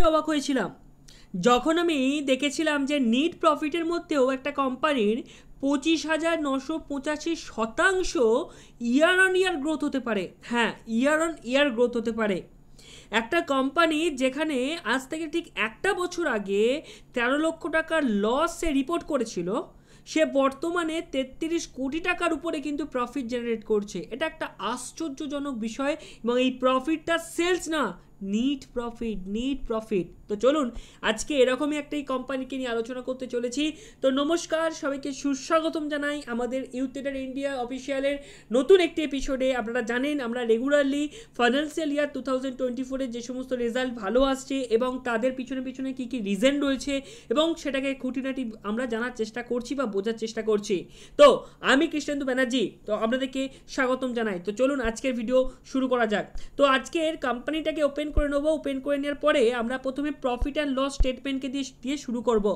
অবাক হয়েছিলাম যখন আমি দেখেছিলাম যে নিট প্রফিটের মধ্যেও একটা কোম্পানির 25,985% ইয়ার অন ইয়ার গ্রোথ হতে পারে। হ্যাঁ, ইয়ার অন ইয়ার গ্রোথ হতে পারে। একটা কোম্পানি যেখানে আজ থেকে ঠিক একটা বছর আগে 13 লক্ষ টাকার লস সে রিপোর্ট করেছিল, সে বর্তমানে 33 কোটি টাকার উপরে কিন্তু প্রফিট জেনারেট করছে। এটা একটা আশ্চর্যজনক বিষয়, এবং এই প্রফিটটা সেলস না, নিট প্রফিট। তো চলুন আজকে এরকমই একটা কোম্পানিকে নিয়ে আলোচনা করতে চলেছি। তো নমস্কার, সবাইকে সুস্বাগতম জানাই আমাদের ইউথ ট্রেডার ইন্ডিয়া অফিসিয়ালের নতুন একটি এপিসোডে। আপনারা জানেন আমরা রেগুলারলি ফাইন্যান্সিয়াল ইয়ার 2024-এর যে সমস্ত রেজাল্ট ভালো আসছে এবং তাদের পিছনে কী কী রিজন রয়েছে এবং সেটাকে খুঁটিনাটি আমরা জানার চেষ্টা করছি বা বোঝার চেষ্টা করছি। তো আমি কৃষ্ণেন্দু ব্যানার্জি, তো আপনাদেরকে স্বাগতম জানাই। তো চলুন আজকের ভিডিও শুরু করা যাক। তো আজকের কোম্পানিটাকে ওপেন করে নেব। ওপেন করে নেওয়ার পরে আমরা প্রথমে প্রফিট অ্যান্ড লস স্টেটমেন্টকে দিয়ে শুরু করব।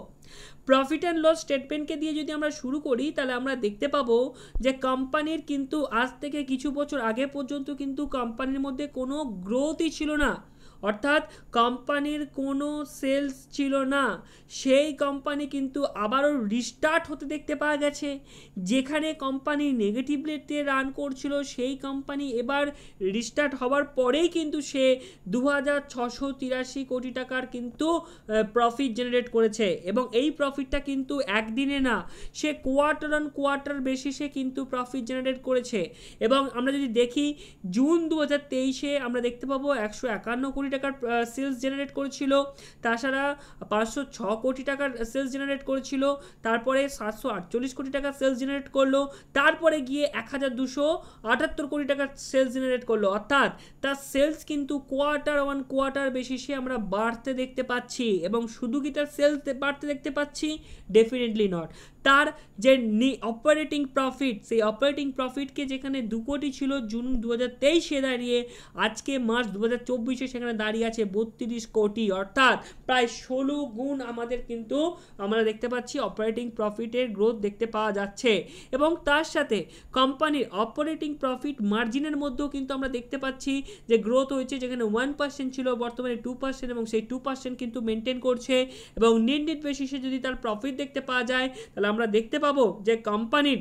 প্রফিট অ্যান্ড লস স্টেটমেন্টকে দিয়ে যদি আমরা শুরু করি তাহলে আমরা দেখতে পাবো যে কোম্পানির কিন্তু আজ থেকে কিছু বছর আগে পর্যন্ত কিন্তু কোম্পানির মধ্যে কোনো গ্রোথই ছিল না, অর্থাৎ কোম্পানির কোনো সেলস ছিল না। সেই কোম্পানি কিন্তু আবারও রিস্টার্ট হতে দেখতে পাওয়া গেছে। যেখানে কোম্পানি নেগেটিভ রেটে রান করছিল সেই কোম্পানি এবার রিস্টার্ট হওয়ার পরেই কিন্তু সে 2,683 কোটি টাকার কিন্তু প্রফিট জেনারেট করেছে, এবং এই প্রফিটটা কিন্তু একদিনে না, সে কোয়ার্টার অন কোয়ার্টার বেসিসে কিন্তু প্রফিট জেনারেট করেছে। এবং আমরা যদি দেখি জুন 2023-এ আমরা দেখতে পাবো 151 কোটি টাকার সেলস জেনারেট করেছিল, তাছাড়া 506 কোটি টাকার সেলস জেনারেট করেছিল, তারপরে 748 কোটি টাকার সেলস জেনারেট করলো, তারপরে গিয়ে 1278 কোটি টাকার সেলস জেনারেট করলো। অর্থাৎ তার সেলস কিন্তু কোয়ার্টার ওয়ান কোয়ার্টার বেসিসে আমরা বাড়তে দেখতে পাচ্ছি। এবং শুধু কি তার সেলস বাড়তে দেখতে পাচ্ছি? Definitely not. তার যে অপারেটিং প্রফিট, সেই অপারেটিং প্রফিটকে যেখানে 2 কোটি ছিল জুন 2023-এ দাঁড়িয়ে, আজকে মার্চ 2024-এ সেখানে দাঁড়িয়ে আছে 32 কোটি, অর্থাৎ প্রায় 16 গুণ আমাদের কিন্তু আমরা দেখতে পাচ্ছি অপারেটিং প্রফিটের গ্রোথ দেখতে পাওয়া যাচ্ছে। এবং তার সাথে কোম্পানির অপারেটিং প্রফিট মার্জিনের মধ্যেও কিন্তু আমরা দেখতে পাচ্ছি যে গ্রোথ হয়েছে, যেখানে 1% ছিল বর্তমানে 2%, এবং সেই 2% কিন্তু মেনটেন করছে। এবং নিট বেসিসে যদি তার প্রফিট দেখতে পাওয়া যায় তাহলে আমরা দেখতে পাবো যে কোম্পানির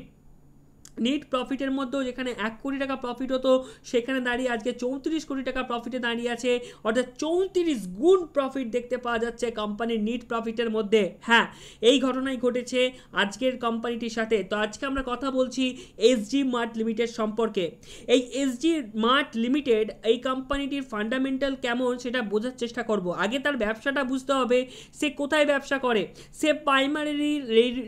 নিট প্রফিটের মধ্যেও যেখানে 1 কোটি টাকা প্রফিট হতো সেখানে দাঁড়িয়ে আজকে 34 কোটি টাকা প্রফিটে দাঁড়িয়ে আছে, অর্থাৎ 34 গুণ প্রফিট দেখতে পাওয়া যাচ্ছে কোম্পানির নিট প্রফিটের মধ্যে। হ্যাঁ, এই ঘটনাই ঘটেছে আজকের কোম্পানিটির সাথে। তো আজকে আমরা কথা বলছি এসজি মার্ট লিমিটেড সম্পর্কে। এই এসজি মার্ট লিমিটেড এই কোম্পানিটির ফান্ডামেন্টাল কেমন সেটা বোঝার চেষ্টা করব। আগে তার ব্যবসাটা বুঝতে হবে, সে কোথায় ব্যবসা করে। সে প্রাইমারিলি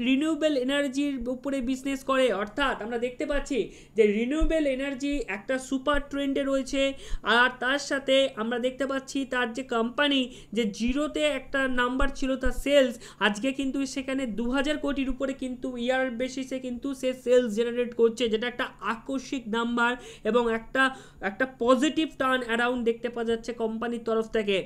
রিনিউয়েবল এনার্জির উপরে বিজনেস করে, অর্থাৎ আমরা দেখতে পাচ্ছি যে রিনিউয়েবল এনার্জি একটা সুপার ট্রেন্ডে রয়েছে। আর তার সাথে আমরা দেখতে পাচ্ছি তার যে কোম্পানি যে জিরোতে একটা নাম্বার ছিল তার সেলস, আজকে কিন্তু সেখানে 2000 কোটির উপরে কিন্তু ইয়ার বেসিসে কিন্তু সে সেলস জেনারেট করছে, যেটা একটা আকস্মিক নাম্বার এবং একটা পজিটিভ টার্ন অ্যারাউন্ড দেখতে পাওয়া যাচ্ছে কোম্পানির তরফ থেকে।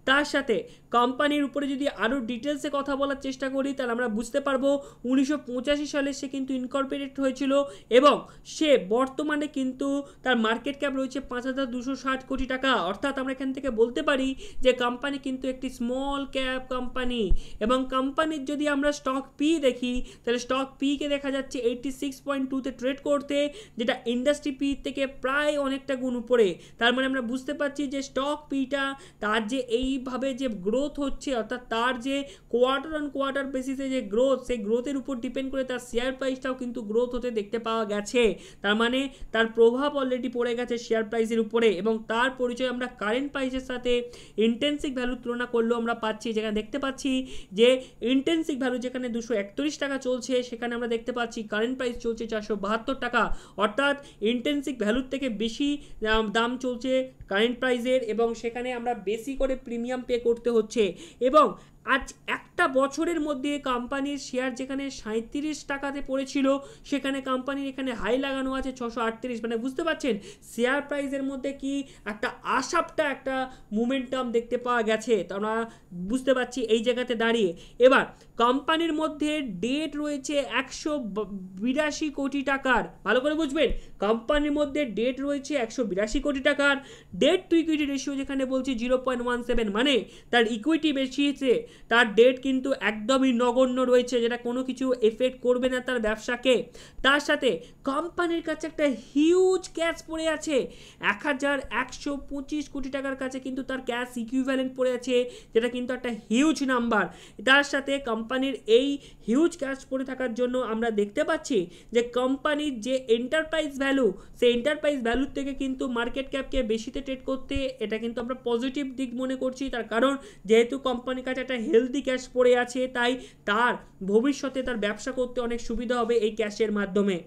তার সাথে কোম্পানির উপরে যদি আরও ডিটেলসে কথা বলার চেষ্টা করি তাহলে আমরা বুঝতে পারবো 1985 সালে সে কিন্তু ইনকর্পোরেট হয়েছিল, এবং সে বর্তমানে কিন্তু তার মার্কেট ক্যাপ রয়েছে 5,260 কোটি টাকা। অর্থাৎ আমরা এখান থেকে বলতে পারি যে কোম্পানি কিন্তু একটি স্মল ক্যাপ কোম্পানি। এবং কোম্পানির যদি আমরা স্টক পি দেখি তাহলে স্টক পিকে দেখা যাচ্ছে 86.2-তে ট্রেড করতে, যেটা ইন্ডাস্ট্রি পি থেকে প্রায় অনেকটা গুণ উপরে। তার মানে আমরা বুঝতে পারছি যে স্টক পিটা তার যে এইভাবে যে গ্রোথ হচ্ছে, অর্থাৎ তার যে কোয়ার্টার অন কোয়ার্টার বেসিসে যে গ্রোথ, সেই গ্রোথের উপর ডিপেন্ড করে তার শেয়ার প্রাইসটাও কিন্তু গ্রোথ হতে দেখতে পাওয়া গেছে। তার মানে তার প্রভাব অলরেডি পড়ে গেছে শেয়ার প্রাইসের উপরে, এবং তার পরিচয় আমরা কারেন্ট প্রাইসের সাথে ইন্টেন্সিক ভ্যালু তুলনা করলেও আমরা পাচ্ছি। যেখানে দেখতে পাচ্ছি যে ইন্টেন্সিক ভ্যালু যেখানে 231 টাকা চলছে, সেখানে আমরা দেখতে পাচ্ছি কারেন্ট প্রাইস চলছে 472 টাকা, অর্থাৎ ইন্টেন্সিক ভ্যালুর থেকে বেশি দাম চলছে কারেন্ট প্রাইসের, এবং সেখানে আমরা বেশি করে প্রিমিয়াম পে করতে হচ্ছে। এবং আজ একটা বছরের মধ্যে কোম্পানির শেয়ার যেখানে 37 টাকাতে পড়েছিল সেখানে কোম্পানির এখানে হাই লাগানো আছে 638, মানে বুঝতে পারছেন শেয়ার প্রাইসের মধ্যে কি একটা আশাপটা একটা মোমেন্টাম দেখতে পাওয়া গেছে, তা আমরা বুঝতে পারছি এই জায়গাতে দাঁড়িয়ে। এবার কোম্পানির মধ্যে ডেট রয়েছে 182 কোটি টাকার, ভালো করে বুঝবেন কোম্পানির মধ্যে ডেট রয়েছে 182 কোটি টাকার। ডেট টু ইকুইটি রেশিও যেখানে বলছি 0.17, মানে তার ইকুইটি বেশিয়েছে, তার ডেট কিন্তু একদমই নগণ্য রয়েছে, যেটা কোনো কিছু এফেক্ট করবে না তার ব্যবসাকে। তার সাথে কোম্পানির কাছে একটা হিউজ ক্যাশ পড়ে আছে, 1125 কোটি টাকার কাছে কিন্তু তার ক্যাশ ইকুইভ্যালেন্ট পড়ে আছে, যেটা কিন্তু একটা হিউজ নাম্বার। তার সাথে কোম্পানির এই হিউজ ক্যাশ পড়ে থাকার জন্য আমরা দেখতে পাচ্ছি যে কোম্পানির যে এন্টারপ্রাইজ ভ্যালু, সেই এন্টারপ্রাইজ ভ্যালুর থেকে কিন্তু মার্কেট ক্যাপকে বেশিতে ট্রেড করতে এটা কিন্তু আমরা পজিটিভ দিক মনে করছি। তার কারণ যেহেতু কোম্পানির কাছে একটা হেলদি ক্যাশ পড়ে আছে, তাই তার ভবিষ্যতে তার ব্যবসা করতে অনেক সুবিধা হবে এই ক্যাশের মাধ্যমে।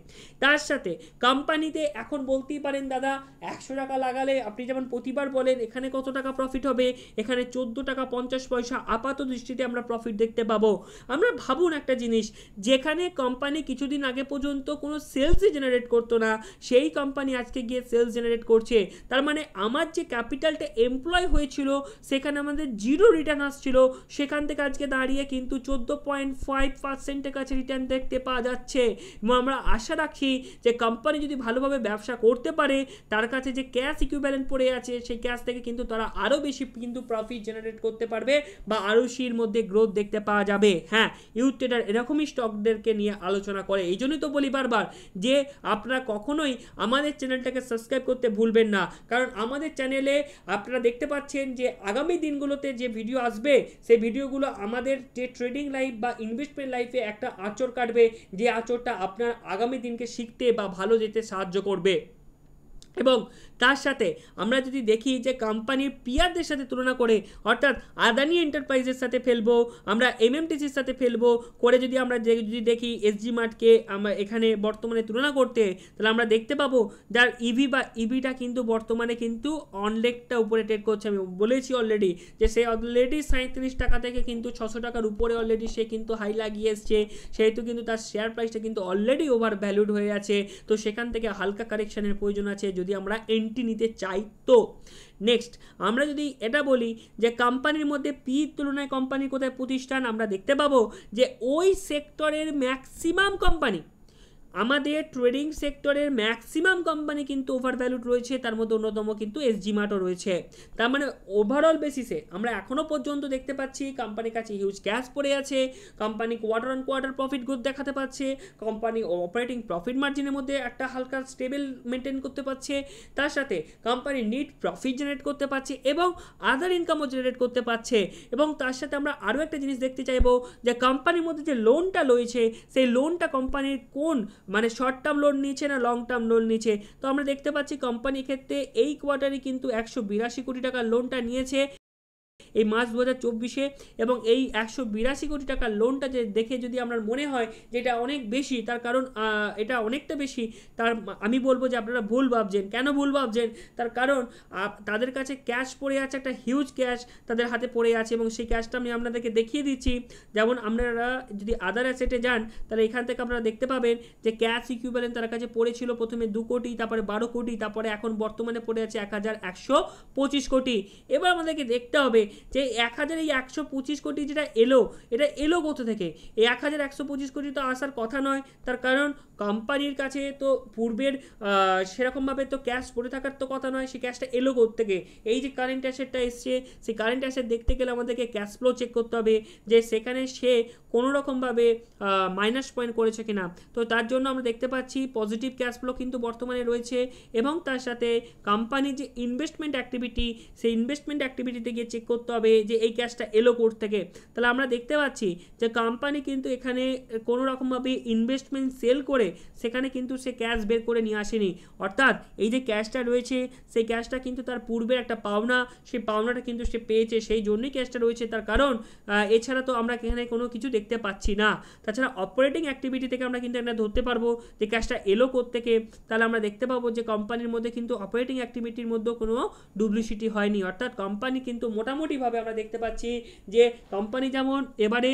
তার সাথে কোম্পানিতে এখন বলতেই পারেন দাদা 100 টাকা লাগালে আপনি যেমন প্রতিবার বলেন এখানে কত টাকা প্রফিট হবে, এখানে 14 টাকা 50 পয়সা আপাত দৃষ্টিতে আমরা প্রফিট দেখতে পাবো। আমরা ভাবুন একটা জিনিস, যেখানে কোম্পানি কিছুদিন আগে পর্যন্ত কোনো সেলসই জেনারেট করতো না, সেই কোম্পানি আজকে গিয়ে সেলস জেনারেট করছে। তার মানে আমার যে ক্যাপিটালটা এমপ্লয় হয়েছিল সেখানে আমাদের জিরো রিটার্ন আসছিল, সেখান থেকে আজকে দাঁড়িয়ে কিন্তু 14.5%-এর কাছে রিটার্ন দেখতে পাওয়া যাচ্ছে। এবং আমরা আশা রাখি যে কোম্পানি যদি ভালোভাবে ব্যবসা করতে পারে, তার কাছে যে ক্যাশ ইকুইভ্যালেন্ট পড়ে আছে সেই ক্যাশ থেকে কিন্তু তারা আরও বেশি কিন্তু প্রফিট জেনারেট করতে পারবে বা আরও সির মধ্যে গ্রোথ দেখতে পাওয়া যাবে। হ্যাঁ, ইউথ ট্রেডার এরকমই স্টকদেরকে নিয়ে আলোচনা করে, এই জন্যই তো বলি বারবার যে আপনারা কখনোই আমাদের চ্যানেলটাকে সাবস্ক্রাইব করতে ভুলবেন না, কারণ আমাদের চ্যানেলে আপনারা দেখতে পাচ্ছেন যে আগামী দিনগুলোতে যে ভিডিও আসবে সেই ভিডিওগুলো আমাদের যে ট্রেডিং লাইফ বা ইনভেস্টমেন্ট লাইফে একটা আঁচড় কাটবে, যে আঁচড়টা আপনার আগামী দিনকে শিখতে বা ভালো যেতে সাহায্য করবে। এবং তার সাথে আমরা যদি দেখি যে কোম্পানির পিয়ারদের সাথে তুলনা করে, অর্থাৎ আদানি এন্টারপ্রাইজের সাথে ফেলবো, আমরা এমএমটিসির সাথে ফেলবো করে যদি আমরা যদি দেখি এসজি মার্টকে আমরা এখানে বর্তমানে তুলনা করতে, তাহলে আমরা দেখতে পাবো যার ইভি বা ইবিটা কিন্তু বর্তমানে কিন্তু অনলেগটা উপরে ট্রেড করছে। আমি বলেছি অলরেডি যে সে অলরেডি 37 টাকা থেকে কিন্তু 600 টাকার উপরে অলরেডি সে কিন্তু হাই লাগিয়ে এসছে, সেহেতু কিন্তু তার শেয়ার প্রাইসটা কিন্তু অলরেডি ওভার ভ্যালুড হয়ে আছে। তো সেখান থেকে হালকা কারেকশনের প্রয়োজন আছে যদি আমরা এন্ট্রি নিতে চাই। তো নেক্সট আমরা যদি এটা বলি যে কোম্পানির মধ্যে পি তুলনায় কোম্পানি কোথায় প্রতিষ্ঠান, আমরা দেখতে পাবো যে ওই সেক্টরের ম্যাক্সিমাম কোম্পানি, আমাদের ট্রেডিং সেক্টরের ম্যাক্সিমাম কোম্পানি কিন্তু ওভার ভ্যালুড রয়েছে, তার মধ্যে অন্যতম কিন্তু এসজি মার্টও রয়েছে। তার মানে ওভারঅল বেসিসে আমরা এখনও পর্যন্ত দেখতে পাচ্ছি কোম্পানির কাছে হিউজ ক্যাশ পড়ে আছে, company quarter on quarter profit growth দেখাতে পারছে, কোম্পানি অপারেটিং প্রফিট মার্জিনের মধ্যে একটা হালকা স্টেবল মেনটেন করতে পারছে, তার সাথে কোম্পানি নিট প্রফিট জেনারেট করতে পারছে এবং আদার ইনকামও জেনারেট করতে পারছে। এবং তার সাথে আমরা আরও একটা জিনিস দেখতে চাইবো যে কোম্পানির মধ্যে যে লোনটা রয়েছে সেই লোনটা কোম্পানির কোন মানে শর্ট টার্ম লোন নিচ্ছে না লং টার্ম লোন নিচ্ছে। তো আমরা দেখতে পাচ্ছি কোম্পানির ক্ষেত্রে এই কোয়ার্টারে কিন্তু 182 কোটি টাকার লোনটা নিয়েছে এই মার্চ 2024-এ, এবং এই 182 কোটি টাকার লোনটা যে দেখে যদি আমার মনে হয় যে এটা অনেক বেশি, তার কারণ এটা অনেকটা বেশি, তার আমি বলবো যে আপনারা ভুল ভাবছেন। কেন ভুল ভাবছেন? তার কারণ তাদের কাছে ক্যাশ পড়ে আছে, একটা হিউজ ক্যাশ তাদের হাতে পড়ে আছে, এবং সেই ক্যাশটা আমি আপনাদেরকে দেখিয়ে দিচ্ছি। যেমন আপনারা যদি আদার অ্যাসেটে যান তাহলে এখান থেকে আপনারা দেখতে পাবেন যে ক্যাশ ইকুইভ্যালেন্ট তার কাছে পড়েছিল প্রথমে 2 কোটি, তারপরে 12 কোটি, তারপরে এখন বর্তমানে পড়ে আছে 1125 কোটি। এবার আমাদেরকে দেখতে হবে যে 1,125 কোটি যেটা এলো, এটা এলো কোথা থেকে? এই 1,125 কোটি তো আসার কথা নয়, তার কারণ কোম্পানির কাছে তো পূর্বের সেরকমভাবে তো ক্যাশ পড়ে থাকার তো কথা নয়, সেই ক্যাশটা এলো কোত্থেকে? এই যে কারেন্ট অ্যাসেটটা এসছে, সেই কারেন্ট অ্যাসেট দেখতে গেলে আমাদেরকে ক্যাশ ফ্লো চেক করতে হবে যে সেখানে সে কোনোরকমভাবে মাইনাস পয়েন্ট করেছে কিনা। তো তার জন্য আমরা দেখতে পাচ্ছি পজিটিভ ক্যাশ ফ্লো কিন্তু বর্তমানে রয়েছে, এবং তার সাথে কোম্পানির যে ইনভেস্টমেন্ট অ্যাক্টিভিটি, সেই ইনভেস্টমেন্ট অ্যাক্টিভিটিতে গিয়ে চেক করতে হবে যে এই ক্যাশটা এলো কোর্ট থেকে। তাহলে আমরা দেখতে পাচ্ছি যে কোম্পানি কিন্তু এখানে কোনো রকমভাবে ইনভেস্টমেন্ট সেল করে সেখানে কিন্তু সে ক্যাশ বের করে নিয়ে আসেনি, অর্থাৎ এই যে ক্যাশটা রয়েছে সেই ক্যাশটা কিন্তু তার পূর্বের একটা পাওনা, সেই পাওনাটা কিন্তু সে পেয়েছে, সেই জন্যই ক্যাশটা রয়েছে। তার কারণ এছাড়া তো আমরা এখানে কোনো কিছু দেখতে পাচ্ছি না। তাছাড়া অপারেটিং অ্যাক্টিভিটি থেকে আমরা কিন্তু এটা ধরতে পারবো যে ক্যাশটা এলো কোর্ট থেকে। তাহলে আমরা দেখতে পাবো যে কোম্পানির মধ্যে কিন্তু অপারেটিং অ্যাক্টিভিটির মধ্যেও কোনো ডুপ্লিসিটি হয়নি, অর্থাৎ কোম্পানি কিন্তু মোটামুটি একইভাবে আমরা দেখতে পাচ্ছি যে কোম্পানি যেমন এবারে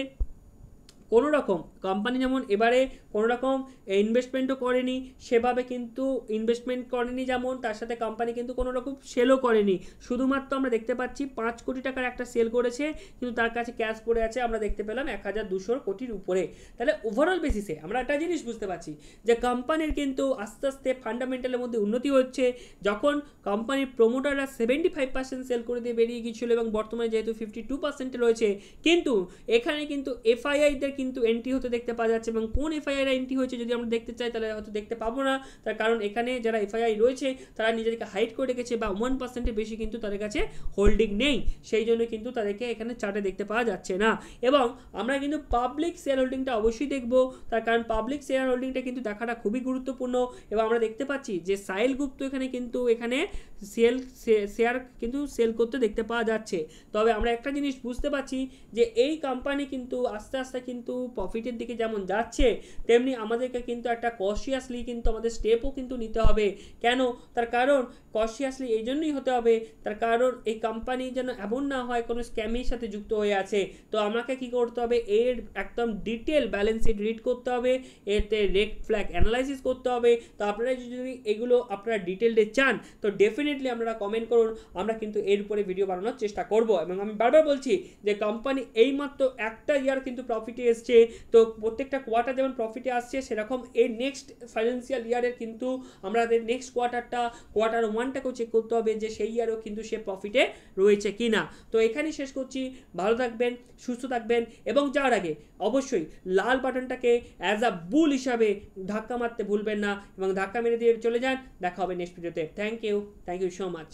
কোনো রকম ইনভেস্টমেন্টও করেনি, সেভাবে কিন্তু ইনভেস্টমেন্ট করেনি যেমন, তার সাথে কোম্পানি কিন্তু কোনো রকম সেলও করেনি। শুধুমাত্র আমরা দেখতে পাচ্ছি 5 কোটি টাকার একটা সেল করেছে, কিন্তু তার কাছে ক্যাশ পড়ে আছে আমরা দেখতে পেলাম 1200 কোটির উপরে। তাহলে ওভারঅল বেসিসে আমরা একটা জিনিস বুঝতে পারছি যে কোম্পানির কিন্তু আস্তে আস্তে ফান্ডামেন্টালের মধ্যে উন্নতি হচ্ছে। যখন কোম্পানির প্রোমোটাররা 75% সেল করে দিয়ে বেরিয়ে গিয়েছিল এবং বর্তমানে যেহেতু 52% রয়েছে, কিন্তু এখানে কিন্তু এফআইআইদের কিন্তু এন্ট্রি হতে দেখতে পাওয়া যাচ্ছে। এবং কোন এফআইআর এন্ট্রি হয়েছে যদি আমরা দেখতে চাই তাহলে হয়তো দেখতে পাবো না, তার কারণ এখানে যারা এফআইআই রয়েছে তারা নিজেদেরকে হাইড করে রেখেছে বা 1%-এর বেশি কিন্তু তাদের কাছে হোল্ডিং নেই, সেই জন্য কিন্তু তাদেরকে এখানে চার্টে দেখতে পাওয়া যাচ্ছে না। এবং আমরা কিন্তু পাবলিক শেয়ার হোল্ডিংটা অবশ্যই দেখব, তার কারণ পাবলিক শেয়ার হোল্ডিংটা কিন্তু দেখাটা খুবই গুরুত্বপূর্ণ। এবং আমরা দেখতে পাচ্ছি যে সাহিল গুপ্ত এখানে শেয়ার কিন্তু সেল করতে দেখতে পাওয়া যাচ্ছে। তবে আমরা একটা জিনিস বুঝতে পারছি যে এই কোম্পানি কিন্তু আস্তে আস্তে কিন্তু প্রফিটের দিকে যেমন যাচ্ছে, তেমনি আমাদেরকে কিন্তু একটা কশিয়াসলি কিন্তু আমাদের স্টেপও কিন্তু নিতে হবে। কেন? তার কারণ কশিয়াসলি এই জন্যই হতে হবে, তার কারণ এই কোম্পানি যেন এমন না হয় কোনো স্ক্যামের সাথে যুক্ত হয়ে আছে। তো আমাকে কি করতে হবে, এর একদম ডিটেল ব্যালেন্স শিট রিড করতে হবে, এতে রেড ফ্ল্যাগ অ্যানালাইসিস করতে হবে। তো আপনারা যদি এগুলো আপনারা ডিটেলডে চান তো ডেফিনেটলি আপনারা কমেন্ট করুন, আমরা কিন্তু এর উপরে ভিডিও বানানোর চেষ্টা করব। এবং আমি বারবার বলছি যে কোম্পানি এইমাত্র একটা ইয়ার কিন্তু প্রফিটে এসছে, তো প্রত্যেকটা কোয়ার্টার যেমন প্রফিটে আসছে সেরকম এই নেক্সট ফাইন্যান্সিয়াল ইয়ারের কিন্তু আমাদের নেক্সট কোয়ার্টার 1টাকেও চেক করতে হবে যে সেই ইয়ারও কিন্তু সে প্রফিটে রয়েছে কিনা। তো এখানেই শেষ করছি, ভালো থাকবেন, সুস্থ থাকবেন এবং যাওয়ার আগে অবশ্যই লাল বাটনটাকে অ্যাজ আ বুল হিসাবে ধাক্কা মারতে ভুলবেন না এবং ধাক্কা মেরে দিয়ে চলে যান। দেখা হবে নেক্সট ভিডিওতে। Thank you so much.